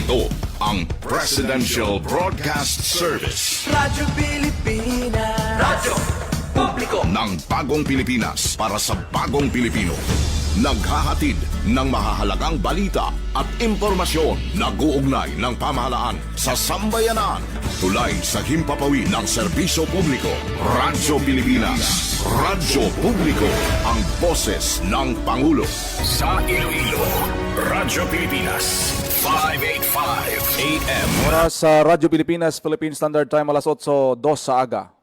Ito ang Presidential Broadcast Service. Radyo Pilipinas. Radyo Publiko Ng bagong Pilipinas para sa bagong Pilipino. Naghahatid ng mahahalagang balita at impormasyon na guugnay ng pamahalaan sa sambayanan. Tulay sa himpapawid ng serbisyo publiko. Radyo Pilipinas. Radyo Publiko. Ang boses ng Pangulo. Sa Iloilo, Radyo Pilipinas. 585 AM. Oras sa Radyo Pilipinas, Philippine Standard Time, alas 8:02 sa aga.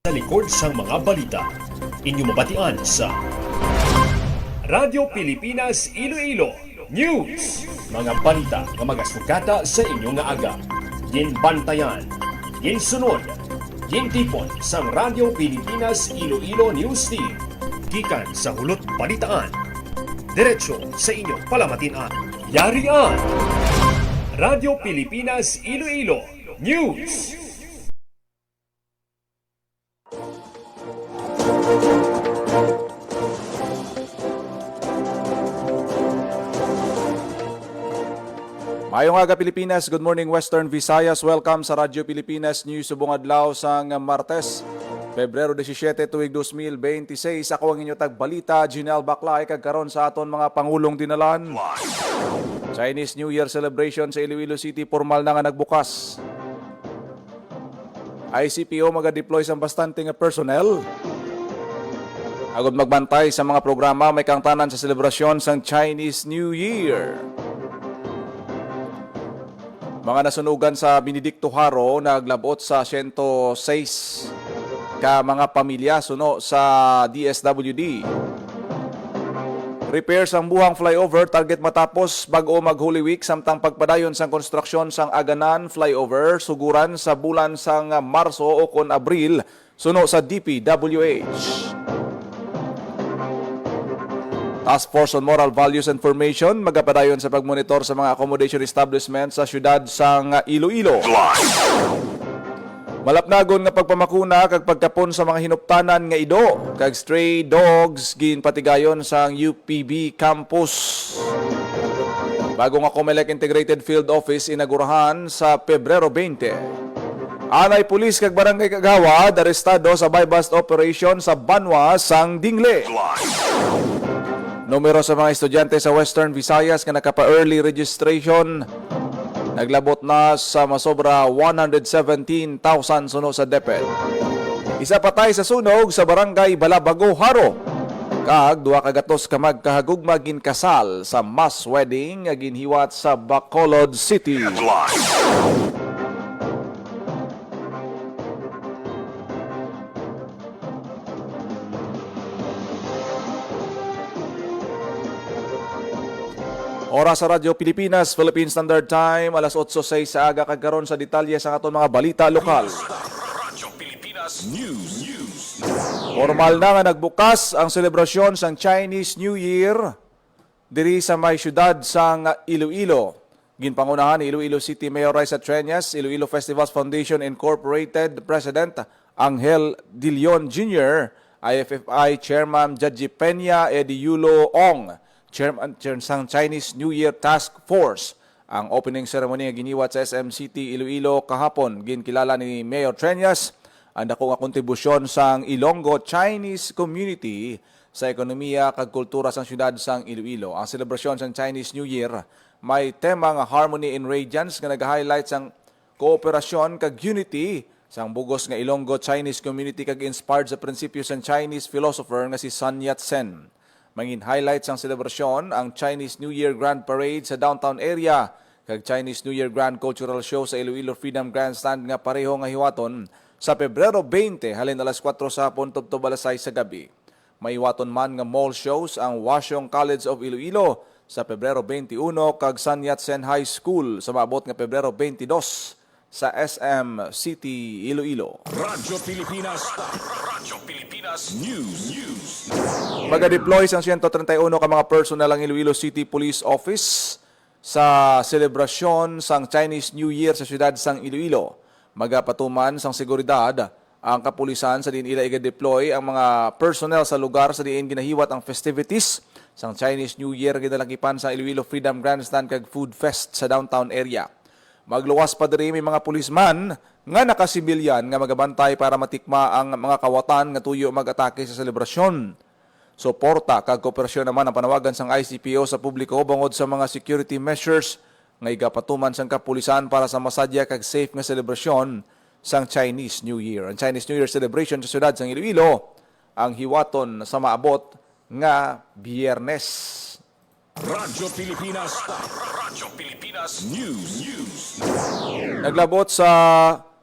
Sa likod sang mga balita, inyong mabatian sa Radyo Pilipinas Iloilo News. Mga balita nga magasugata sa inyong nga aga. Ginbantayan, ginsunod, gintipon sang Radyo Pilipinas Iloilo News Team. Gikan sa hulot balitaan. Diretso sa inyong palamatian. Yarian! Radyo Pilipinas Iloilo News. Mayong aga Pilipinas, good morning Western Visayas. Welcome sa Radyo Pilipinas News subong adlaw sang Martes, Pebrero 17, tuig 2026. Ako ang inyo tagbalita, Ginel Baclay, kagkaron sa aton mga pangulong dinalan. Chinese New Year celebration sa Iloilo City, formal na nga nagbukas. ICPO maga-deploy sa bastante nga personnel. Agad magbantay sa mga programa may kangtanan sa selebrasyon sang Chinese New Year. Mga nasunugan sa Benedicto Haro naglabot sa 106 ka mga pamilya suno sa DSWD. Repairs ang buhang flyover target matapos bag-o mag-Holy Week samtang pagpadayon sang konstruksyon sang Aganan flyover suguran sa bulan sang Marso o kon Abril suno sa DPWH. Task Force on Moral Values and Formation magapadayon sa pagmonitor sa mga accommodation establishment sa syudad sang Iloilo. Malapnagon nga pagpamakuna kag pagtapon sa mga hinuptanan nga ido kag stray dogs ginpatigayon sang UPB campus. Bago nga Comelec Integrated Field Office inagurahan sa Pebrero 20. Anay pulis kag barangay kagawad arestado sa buy-bust operation sa Banwa sang Dingle. Numero sa mga estudyante sa Western Visayas nga nakapa-early registration naglabot na sa masobra 117,000 suno sa DepEd. Isa patay sa sunog sa barangay Balabago, Haro. Kag duha ka gatos ka magkahagugma ginkasal sa mass wedding nga ginhiwat sa Bacolod City. Oras sa Radyo Pilipinas, Philippine Standard Time, alas 8:06 sa aga kagkaron sa detalye sa aton mga balita lokal. Radyo Pilipinas News. Formal na nga nagbukas ang selebrasyon sang Chinese New Year diri sa may syudad sang Iloilo. Ginpangunahan ni Iloilo City Mayor Raisa Treñas, Iloilo Festivals Foundation Incorporated President Angel De Leon Jr., IFFI Chairman Judge Peña Ediulo Ong, Chairman sang Chinese New Year Task Force. Ang opening ceremony nga giniwat sa SM City Iloilo kahapon ginkilala ni Mayor Treñas ang dako nga kontribusyon sang Ilonggo Chinese community sa ekonomiya kag kultura sang syudad sang Iloilo. Ang selebrasyon sang Chinese New Year may tema nga Harmony in Radiance nga nag-highlight sang kooperasyon kag unity sang bugos nga Ilonggo Chinese community kag inspired sa prinsipyo sang Chinese philosopher nga si Sun Yat-sen. Mangin highlights ang selebrasyon ang Chinese New Year Grand Parade sa downtown area kag Chinese New Year Grand Cultural Show sa Iloilo Freedom Grandstand nga pareho nga hiwaton sa Pebrero 20 halin alas 4 sa hapon tubtob alas 6 sa gabi. May hiwaton man nga mall shows ang Wasyong College of Iloilo sa Pebrero 21 kag Sun Yat-sen High School sa maabot nga Pebrero 22 sa SM City Iloilo. Radyo Pilipinas News. Mag-deploy sang 131 ka mga personnel ang Iloilo City Police Office sa selebrasyon sang Chinese New Year sa siyudad sang Iloilo. Magapatuman sang seguridad ang kapulisan sa diin ila iga-deploy ang mga personnel sa lugar sa diin ginahiwat ang festivities sang Chinese New Year ginalagipan sa Iloilo Freedom Grandstand kag Food Fest sa downtown area. Magluwas pa diri may mga pulisman nga nakasibilyan nga magabantay para matikma ang mga kawatan nga tuyo mag-atake sa selebrasyon. Suporta kag kooperasyon naman ang panawagan sang ICPO sa publiko bangod sa mga security measures nga igapatuman sang kapulisan para sa masadya kag safe nga selebrasyon sang Chinese New Year. Ang Chinese New Year celebration sa siyudad sang Iloilo ang hiwaton sa maabot nga Biyernes. Radyo Pilipinas News. Naglabot sa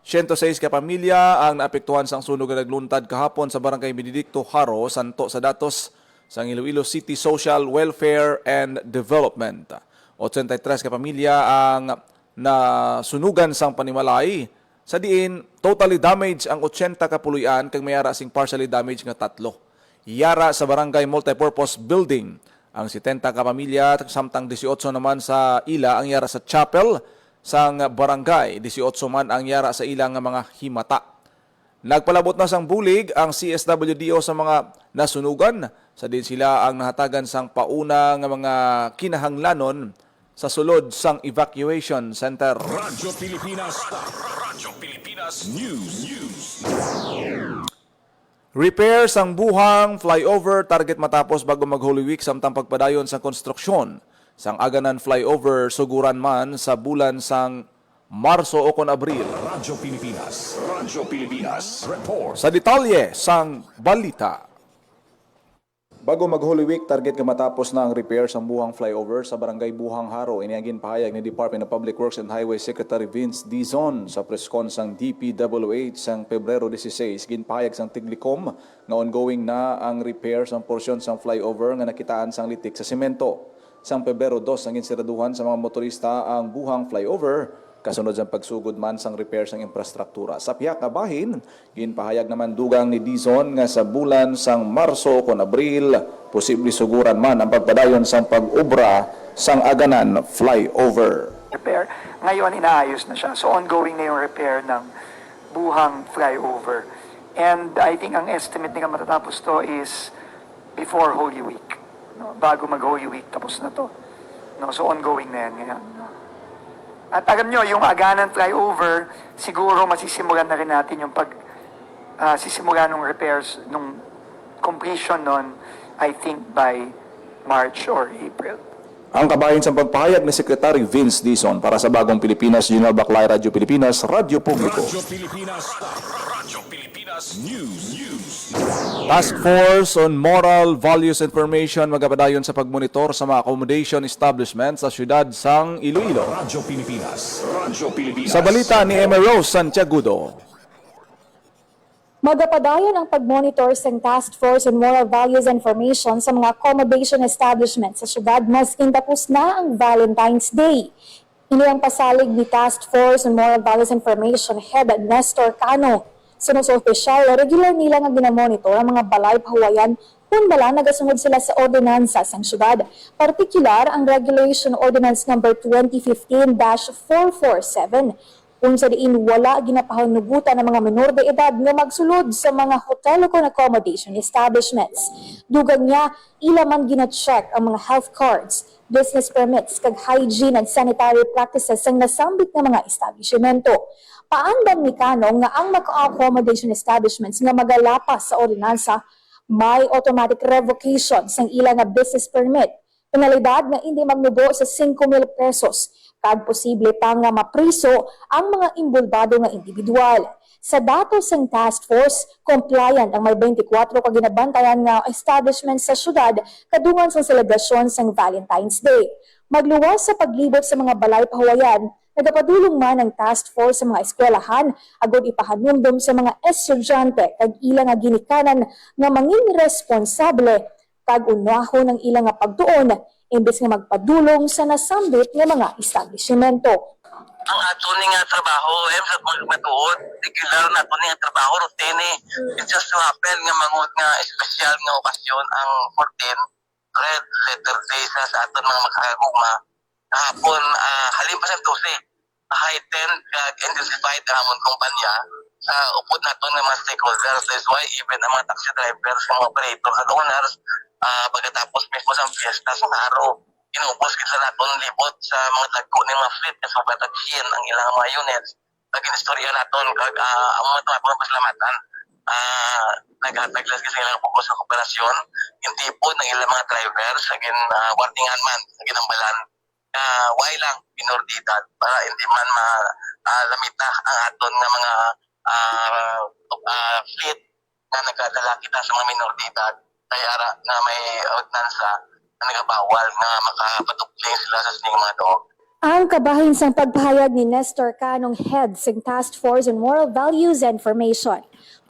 106 ka pamilya ang naapektuhan sang sunog nga nagluntad kahapon sa Barangay Benedicto Haro, Santo sa datos sang Iloilo City Social Welfare and Development. 83 ka pamilya ang nasunugan sang panimalay sa diin totally damaged ang 80 ka puluyan kag mayara sing partially damaged nga 3. Yara sa Barangay Multipurpose Building ang 70 ka pamilya samtang 18 naman sa ila ang yara sa chapel sang barangay, 18 man ang yara sa ilang mga himata. Nagpalabot na sang bulig ang CSWDO sa mga nasunugan sa din sila ang nahatagan sang pauna nga mga kinahanglanon sa sulod sang evacuation center. Radyo Pilipinas News. Repairs ang buhang flyover target matapos bago mag Holy Week samtang pagpadayon sa konstruksyon sang Aganan flyover suguran man sa bulan sang Marso o kon Abril. Radyo Pilipinas Report. Sa detalye sang balita. Bago mag Holy Week, target nga matapos na ang repairs ang buhang flyover sa Barangay Buhang Haro. Iniagin pahayag ni Department of Public Works and Highway Secretary Vince Dizon sa preskon sang DPWH sang Pebrero 16. Ginpahayag sang Tiglicom nga ongoing na ang repairs ang porsyon sang flyover nga nakitaan sang litik sa semento. Sang Pebrero 2 ang insiraduhan sa mga motorista ang buhang flyover kasunod sa pagsugod man sang repairs ng infrastruktura. Sa piyak nga bahin, ginpahayag naman dugang ni Dizon nga sa bulan sang Marso kon Abril, posible suguran man ang pagpadayon sang pag-ubra sang Aganan flyover. Repair. Ngayon, inaayos na siya. So, ongoing na yung repair ng buhang flyover. And I think ang estimate nila matatapos to is before Holy Week. No? Bago mag-Holy Week, tapos na to. No? So, ongoing na yan ngayon. No? At alam nyo, yung Aganan flyover, siguro masisimulan na rin natin yung sisimulan ng repairs, nung completion nun, I think by March or April. Ang kabahin sa pagpahayag ni Secretary Vince Dizon para sa Bagong Pilipinas, General Baclay, Radyo Pilipinas, Radyo Publiko. Radyo Pilipinas News. Task Force on Moral Values Information magapadayon sa pagmonitor sa mga accommodation establishments sa siyudad sang Iloilo. Radyo Pilipinas. Sa balita ni Emma Rose Santiagudo. Magapadayon ang pagmonitor sa Task Force on Moral Values Information sa mga accommodation establishments sa syudad maskin tapos na ang Valentine's Day. Ini ang pasalig ni Task Force on Moral Values Information Head Nestor Cano. Sunod sa opisyal, regular nila nga ginamonitor ang mga balay pahuwayan kung bala nagasunod sila sa ordinansa sang syudad. Partikular ang Regulation Ordinance Number 2015-447 kung sa diin wala ginapahanugutan ng mga menor de edad nga magsulod sa mga hotel o accommodation establishments. Dugang niya, ila man gina-check ang mga health cards, business permits, kag hygiene and sanitary practices ang nasambit ng mga establishmento. Paandam ni Kanong nga ang mga-accommodation establishments nga magalapas sa ordinansa may automatic revocation sang ilang nga business permit. Penalidad nga hindi magnubo sa 5,000 pesos kag posible pa nga mapriso ang mga involvado nga individual. Sa datos ng task force, compliant ang may 24 ka ginabantayan nga establishments sa syudad kadungan sa selebrasyon sang Valentine's Day. Magluwas sa paglibot sa mga balay pahuwayan, nagapadulong man ang task force sa mga eskwelahan agod ipahanumdum sa mga estudyante kag ilang nga ginikanan nga mangin responsable kag unahon ng ilang nga pagtuon imbes nga magpadulong sa nasambit nga mga establishmento. Ang ato nga trabaho, sa matuod, regular na ato nga trabaho, routine. It just so happen nga mangod nga espesyal nga okasyon ang 14 red letter day sa aton mga magkakagugma. Hapon, halimpas ang 12. heightened kag intensified ang among kumpanya sa upod naton ng mga stakeholders. That's why even ang mga taxi drivers, mga operators at owners, pagkatapos mismo sa fiesta sa araw, inubos kita naton libot sa mga dagko ng mga fleet na subataghin ang ilang mga units. Naging istorya naton kag ang mga tumapang pasalamatan. Naghataglas kasi ilang fokus sa kooperasyon, yung tipo ng ilang mga drivers, again, wartingan man, again ang balan, why lang pinordidad para hindi man malamita ang aton nga mga fleet na nagdadala kita sa mga minoridad kaya ara na may ordinansa na nagabawal na makapatukling sila sa sining mga dog. Ang kabahin sang pagpahayag ni Nestor Canong, head ng Task Force on Moral Values and Formation.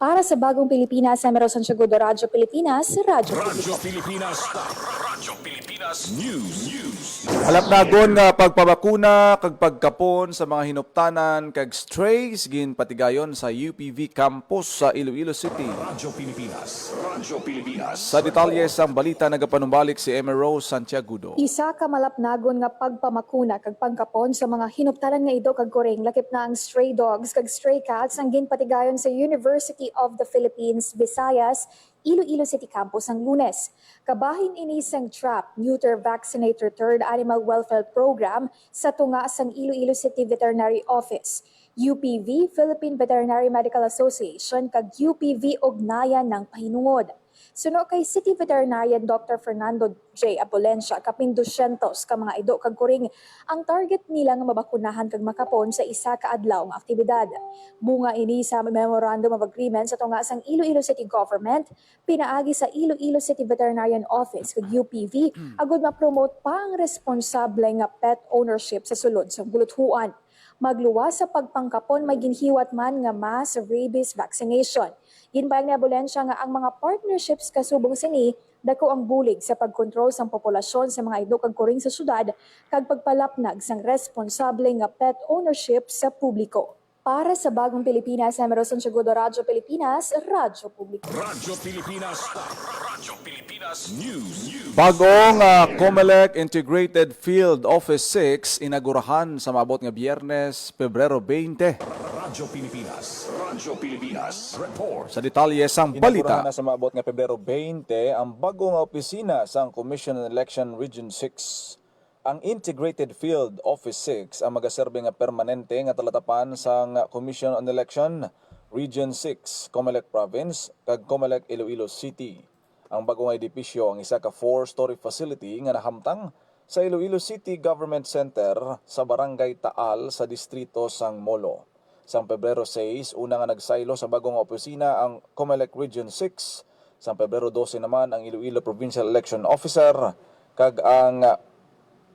Para sa Bagong Pilipinas, Emero Santiago, Radyo Pilipinas, Radyo Pilipinas. Radyo Pilipinas News. Halap nagon nga pagpabakuna kag pagkapon sa mga hinuptanan kag strays gin patigayon sa UPV campus sa Iloilo City. Radyo Pilipinas. Radyo Pilipinas. Sa detalye sang balita nagapanumbalik si Emero Santiago. Isa ka malapnagon nga pagpamakuna kag pagkapon sa mga hinuptanan nga ido kag kuring lakip na ang stray dogs kag stray cats ang ginpatigayon sa University of the Philippines, Visayas, Iloilo City Campus ang Lunes. Kabahin ini sang Trap, Neuter, Vaccinator Third Animal Welfare Program sa tunga sang Iloilo City Veterinary Office. UPV, Philippine Veterinary Medical Association, kag UPV ugnayan ng pahinungod. Suno kay City Veterinarian Dr. Fernando J. Apolencia, kapin 200 ka mga ido kag kuring ang target nila nga mabakunahan kag makapon sa isa ka adlaw nga aktibidad. Bunga ini sa Memorandum of Agreement sa tunga sang Iloilo City Government, pinaagi sa Iloilo City Veterinarian Office kag UPV agud ma-promote pa ang responsable nga pet ownership sa sulod sa buluthuan. Magluwas sa pagpangkapon may ginhiwat man nga mass rabies vaccination. Ginbayag ni Abolensya nga ang mga partnerships kasubong sini dako ang bulig sa pagkontrol sang populasyon sa mga ido kag kuring sa syudad kag pagpalapnag sang responsable nga pet ownership sa publiko. Para sa Bagong Pilipinas, Emero Santiago, Radyo Pilipinas, Radyo Publiko. Radyo Pilipinas. Radyo Pilipinas News. Bagong COMELEC Integrated Field Office 6 inagurahan sa maabot nga Biyernes, Pebrero 20. Radyo Pilipinas. Radyo Pilipinas. Report. Sa detalye sang balita. Na sa maabot nga Pebrero 20 ang bagong opisina sang Commission on Election Region 6. Ang Integrated Field Office 6 ang magaserbe nga permanente nga talatapan sang Commission on Election Region 6, COMELEC Province kag COMELEC Iloilo City. Ang bagong edipisyo ang isa ka 4-story facility nga nahamtang sa Iloilo City Government Center sa Barangay Taal sa distrito sang Molo. Sang Pebrero 6, una nga nagsaylo sa bagong opisina ang COMELEC Region 6. Sang Pebrero 12 naman ang Iloilo Provincial Election Officer kag ang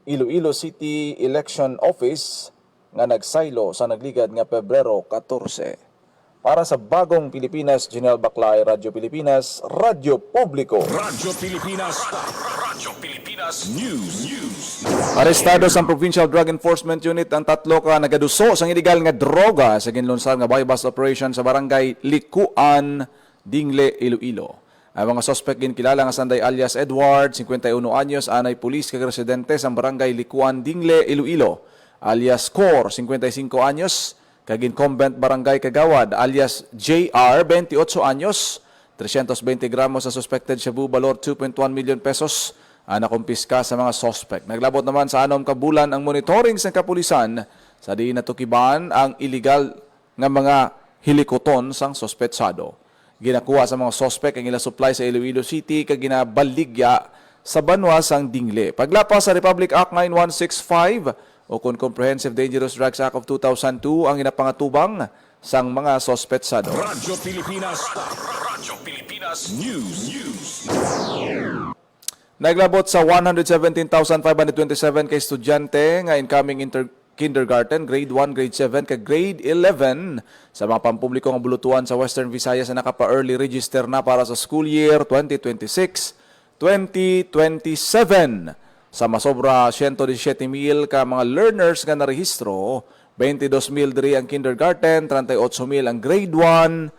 Iloilo City Election Office nga nagsaylo sa nagligad nga Pebrero 14. Para sa Bagong Pilipinas, General Baclay, Radyo Pilipinas, Radyo Publiko. Radyo Pilipinas. Radyo Pilipinas News. Arestado sa Provincial Drug Enforcement Unit ang 3 ka nagaduso sang illegal nga droga sa ginlunsad nga buy-bust operation sa barangay Likuan, Dingle, Iloilo. Ang mga suspect ginkilala nga Sanday alias Edward, 51 anyos, anay pulis kag residente sa barangay Likuan, Dingle, Iloilo. Alias Cor, 55 anyos, kag incumbent barangay Kagawad, alias JR, 28 anyos, 320 gramos sa suspected shabu, balor 2.1 million pesos, nakumpiska sa mga suspect. Naglabot naman sa 6 ka bulan ang monitoring sa kapulisan sa di natukiban ang illegal nga mga hilikoton sang suspetsado. Ginakuha sa mga suspect ang ilang supply sa Iloilo City kag ginabaligya sa banwa sang Dingle. Paglapas sa Republic Act 9165 o kung Comprehensive Dangerous Drugs Act of 2002 ang ginapangatubang sang mga suspetsado. Radyo Pilipinas. Radyo Pilipinas News. Naglabot sa 117,527 kay estudyante nga incoming kindergarten, grade 1, grade 7, kag grade 11 sa mga pampubliko nga bulutuan sa Western Visayas na nakapa-early register na para sa school year 2026-2027. Sa masobra 117,000 ka mga learners nga narehistro, 22,000 diri ang kindergarten, 38,000 ang grade 1,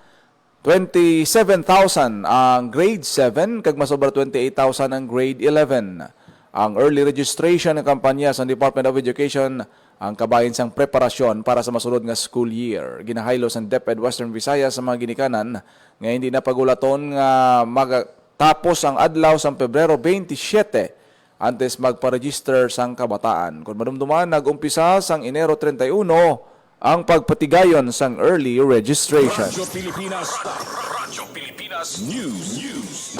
27,000 ang grade 7, kag masobra 28,000 ang grade 11. Ang early registration ng kampanya sa Department of Education ang kabahin sang preparasyon para sa masulod nga school year. Ginahaylo sa DepEd Western Visayas sa mga ginikanan nga hindi na pagulaton nga magtapos ang adlaw sa Pebrero 27 antes magpa-register sang kabataan. Kung madumduman, nag-umpisa sang Enero 31 ang pagpatigayon sang early registration. Radyo Pilipinas News.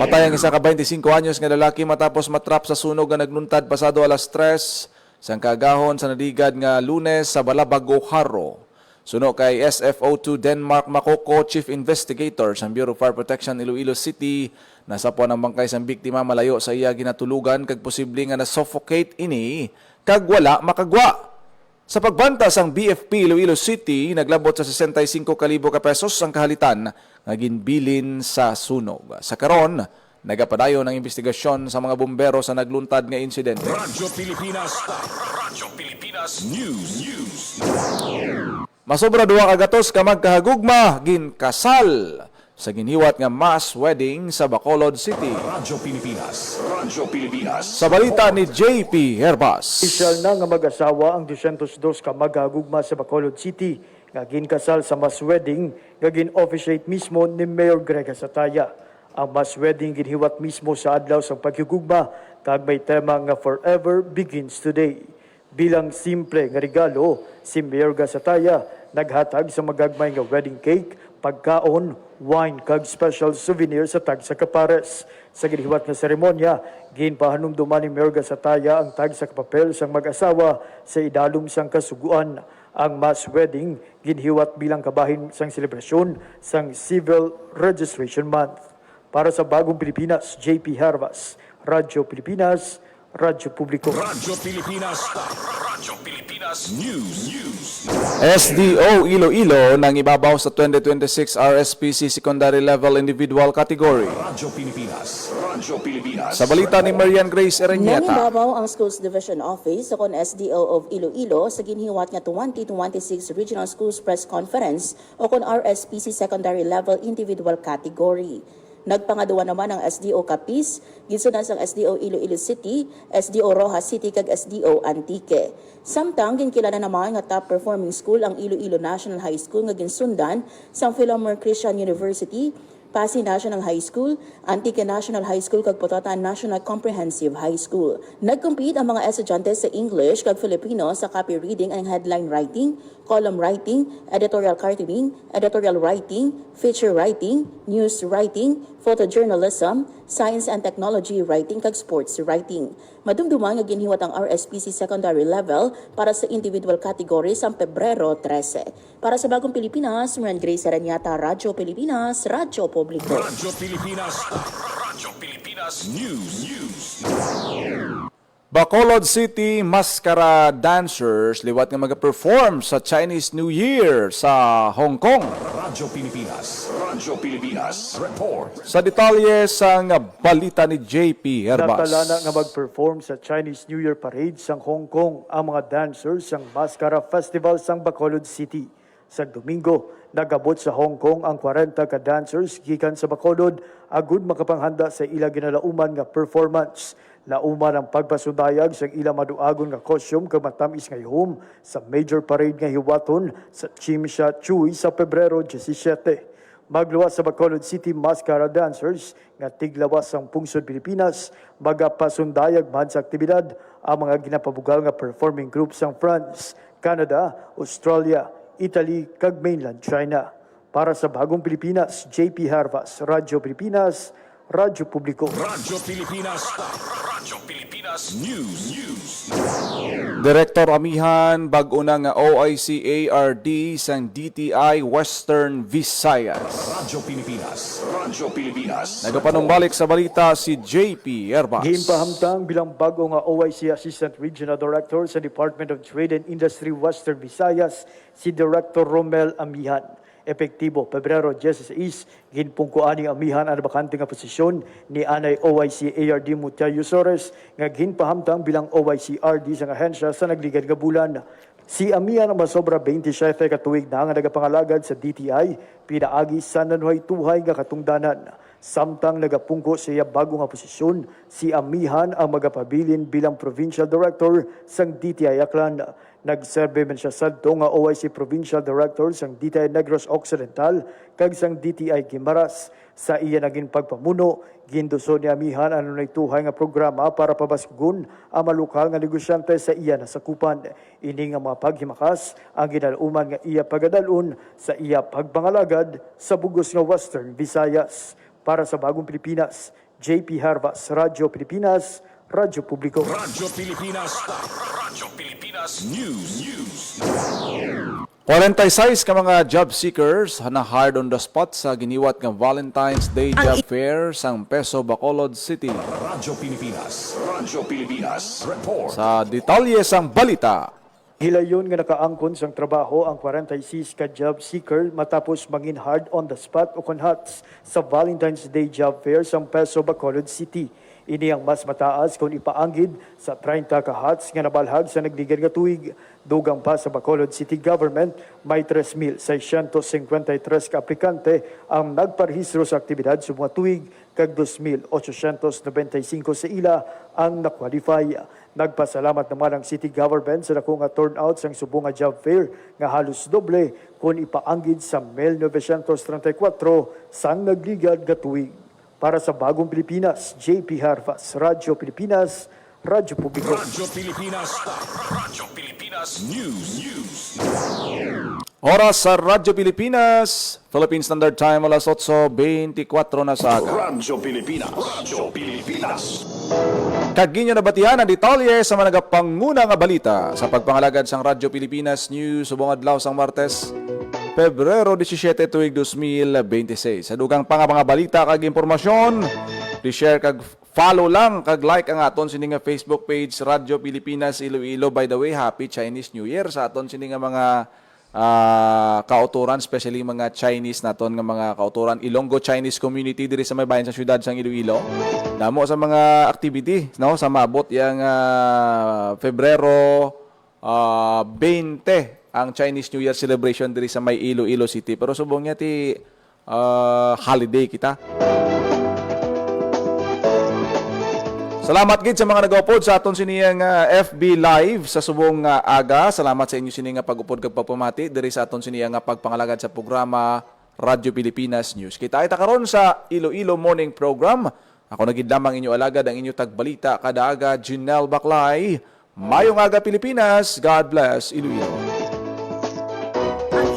Patay ang isa ka 25 anyos nga lalaki matapos matrap sa sunog nga nagluntad pasado alas 3 sang kagahon sa nadigad nga Lunes sa Balabago, Haro. Suno kay SFO2 Denmark Makoko, Chief Investigator sa Bureau of Fire Protection Iloilo City, nasapuan ang bangkay sang biktima malayo sa iya ginatulugan kag posible nga na-suffocate ini kag wala makagwa. Sa pagbanta sang BFP Iloilo City, naglabot sa 65,000 ka pesos ang kahalitan nga ginbilin sa sunog. Sa karon, nagapadayon ng investigasyon sa mga bumbero sa nagluntad nga insidente. Radyo Pilipinas News. Masobra duwa ka gatos ka magkahagugma ginkasal sa ginhiwat nga mass wedding sa Bacolod City. Radyo Pilipinas. Sa balita ni JP Herbas. Opisyal na nga mag-asawa ang 202 ka magagugma sa Bacolod City nga ginkasal sa mass wedding nga gin-officiate mismo ni Mayor Greg Sataya. Ang mass wedding ginhiwat mismo sa adlaw sa paghigugma kag may tema nga Forever Begins Today. Bilang simple nga regalo, si Mayor Gasataya naghatag sa magagmay nga wedding cake, pagkaon, wine kag special souvenir sa tag sa kapares. Sa ginihiwat nga seremonya, ginpahanumduman ni Mayor Gasataya ang tag sa kapapel sang mag-asawa sa idalom sang kasuguan. Ang mass wedding ginhiwat bilang kabahin sang selebrasyon sang Civil Registration Month. Para sa Bagong Pilipinas, JP Harvas, Radyo Pilipinas, Radyo Publiko. Radyo Pilipinas News. SDO Iloilo nang ibabaw sa 2026 RSPC Secondary Level Individual Category. Radyo Pilipinas. Sa balita ni Marian Grace Ereñeta. Nangibabaw ang Schools Division Office sa kon SDO of Iloilo sa ginhiwat nga 2026 Regional Schools Press Conference o kon RSPC Secondary Level Individual Category. Nagpangaduwa naman ang SDO Capiz, ginsunan sang SDO Iloilo City, SDO Rojas City kag SDO Antique. Samtang ginkilala naman nga top performing school ang Iloilo National High School nga ginsundan sang Philomar Christian University, Pasig National High School, Antique National High School kag Pototan National Comprehensive High School. Nagcompete ang mga estudyante sa English kag Filipino sa copy reading and headline writing, column writing, editorial cartooning, editorial writing, feature writing, news writing, photojournalism, science and technology writing kag sports writing. Madumduman nga ginhiwat ang RSPC secondary level para sa individual category sa Pebrero 13. Para sa Bagong Pilipinas, Marian Grace Aranyata, Radyo Pilipinas, Radyo Publiko. Radyo Pilipinas News. Bacolod City Mascara Dancers liwat nga mag-perform sa Chinese New Year sa Hong Kong. Radyo Pilipinas Report. Sa detalye sang balita ni JP Herbas. Natalana nga mag-perform sa Chinese New Year Parade sang Hong Kong ang mga dancers sang Mascara Festival sang Bacolod City. Sa Domingo, nagabot sa Hong Kong ang 40 ka dancers gikan sa Bacolod agud makapanghanda sa ila ginalauman nga performance. Lauman ang pagpasudayag sa ila maduagon nga costume kag matamis nga ihom sa major parade nga hiwaton sa Chim Sha Tsui sa Pebrero 17. Magluwas sa Bacolod City Mascara Dancers nga tiglawas ang pungsod Pilipinas, magapasundayag man sa aktibidad ang mga ginapabugal nga performing groups sang France, Canada, Australia, Italy kag mainland China. Para sa Bagong Pilipinas, JP Harvas, Radyo Pilipinas, Radyo Publiko. Radyo Pilipinas News. Direktor Amihan bag-o na nga OIC ARD sang DTI Western Visayas. Radyo Pilipinas. Nagapanumbalik sa balita si JP Herbas. Gimpahamtang bilang bago nga OIC Assistant Regional Director sa Department of Trade and Industry Western Visayas, si Director Romel Amihan. Epektibo, Pebrero 16, ginpungkuan ni Amihan ang bakante nga posisyon ni Anay OIC ARD Mutiayo Sores nga ginpahamtang bilang OIC RD sa ahensya sa nagligad nga bulan. Si Amihan ang masobra 27 katuig na nga nagapangalagad sa DTI, pinaagi sa nanuhay-tuhay nga katungdanan. Samtang nagapungko sa iya bago nga posisyon, si Amihan ang magapabilin bilang Provincial Director sang DTI Aklan. Nagserbe man siya sadto nga OIC Provincial Director sang DTI Negros Occidental kag sang DTI Guimaras. Sa iya naging pagpamuno, ginduso ni amihan ano na ituhay nga programa para pabaskugon ang malukal nga negosyante sa iya nasakupan. Ini nga mga paghimakas ang ginaluman nga iya pagadalon sa iya pagpangalagad sa bugos nga Western Visayas. Para sa Bagong Pilipinas, JP Harvas, Radyo Pilipinas, Radyo Publiko. Radyo Pilipinas. Radyo Pilipinas News. 46 ka mga job seekers na hard on the spot sa giniwat nga Valentine's Day Job Fair sang Peso Bacolod City. Radyo Pilipinas. Radyo Pilipinas. Report. Sa detalye sang balita, Hilayon nga nakaangkon sang trabaho ang 46 ka job seeker matapos mangin hard on the spot o conhats sa Valentine's Day Job Fair sa Peso Bacolod City. Ini ang mas mataas kung ipaanggid sa 30 ka hats nga nabalhag sa nagdigan nga tuig. Dugang pa sa Bacolod City Government, may 3,653 ka aplikante ang nagparehistro sa aktibidad sa mga tuig kag 2,895 sa ila ang nakwalify. Nagpasalamat naman ang City Government sa dako nga turnout sang subong nga job fair nga halos doble kung ipaanggid sa 1934 sang nagligad nga tuig. Para sa Bagong Pilipinas, JP Harvas, Radyo Pilipinas, Radyo Publiko. Radyo Pilipinas. Radyo Pilipinas News. oras sa Radyo Pilipinas, Philippine Standard Time, alas 8:24 na sa aga. Radyo Pilipinas. Radyo Pilipinas. Kaginyo na batihan ang detalye sa mga nagapanguna nga balita sa pagpangalagad sang Radyo Pilipinas News subong adlaw sang Martes, Pebrero 17 tuig 2026. Sa dugang pa nga mga balita kag impormasyon, i-share kag follow lang kag like ang aton sini nga Facebook page Radyo Pilipinas Iloilo. By the way, Happy Chinese New Year sa aton sini nga mga kauturan, especially mga Chinese naton nga mga kauturan Ilonggo Chinese community diri sa may bayan sa syudad sang Iloilo. Damo sa mga activity no sa mabot yang Pebrero 20 ang Chinese New Year celebration diri sa may Iloilo City. Pero subong niya ti holiday kita. Salamat gid sa mga nag-upod sa aton siniyang FB Live sa subong aga. Salamat sa inyo sini nga pag-upod kag pagpamati diri sa aton siniyang pagpangalagad sa programa Radyo Pilipinas News. Kita ita karon sa Iloilo Morning Program. Ako nagid lamang inyo alagad ang inyo tagbalita kada aga, Jinel Baclay. Mayong aga Pilipinas. God bless Iloilo.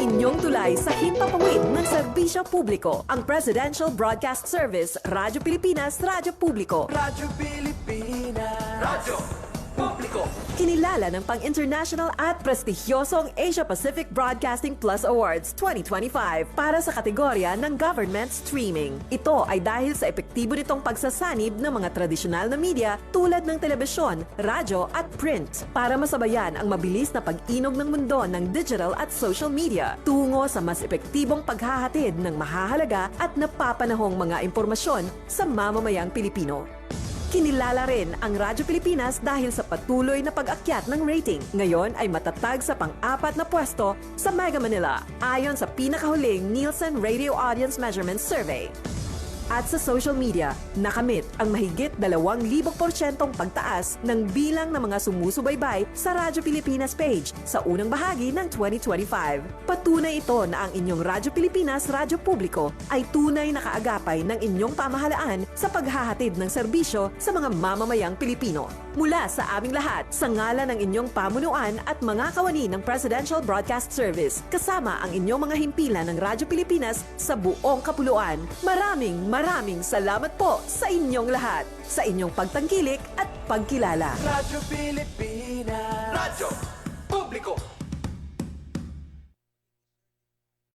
Inyong tulay sa himpapawid ng serbisyo publiko. Ang Presidential Broadcast Service, Radyo Pilipinas, Radyo Publiko. Radyo Pilipinas. Radyo Publiko. Kinilala ng pang-international at prestigyosong Asia Pacific Broadcasting Plus Awards 2025 para sa kategorya ng Government Streaming. Ito ay dahil sa epektibo nitong pagsasanib ng mga tradisyonal na media tulad ng telebisyon, radyo at print para masabayan ang mabilis na pag-inog ng mundo ng digital at social media tungo sa mas epektibong paghahatid ng mahahalaga at napapanahong mga impormasyon sa mamamayang Pilipino. Kinilala rin ang Radyo Pilipinas dahil sa patuloy na pag-akyat ng rating. Ngayon ay matatag sa pang-4 na pwesto sa Mega Manila ayon sa pinakahuling Nielsen Radio Audience Measurement Survey. At sa social media, nakamit ang mahigit 2,000% pagtaas ng bilang ng mga sumusubaybay sa Radyo Pilipinas page sa unang bahagi ng 2025. Patunay ito na ang inyong Radyo Pilipinas Radyo Publiko ay tunay na kaagapay ng inyong pamahalaan sa paghahatid ng serbisyo sa mga mamamayang Pilipino. Mula sa aming lahat, sa ngalan ng inyong pamunuan at mga kawani ng Presidential Broadcast Service, kasama ang inyong mga himpilan ng Radyo Pilipinas sa buong kapuluan. Maraming salamat po sa inyong lahat, sa inyong pagtangkilik at pagkilala. Radyo Pilipinas. Radyo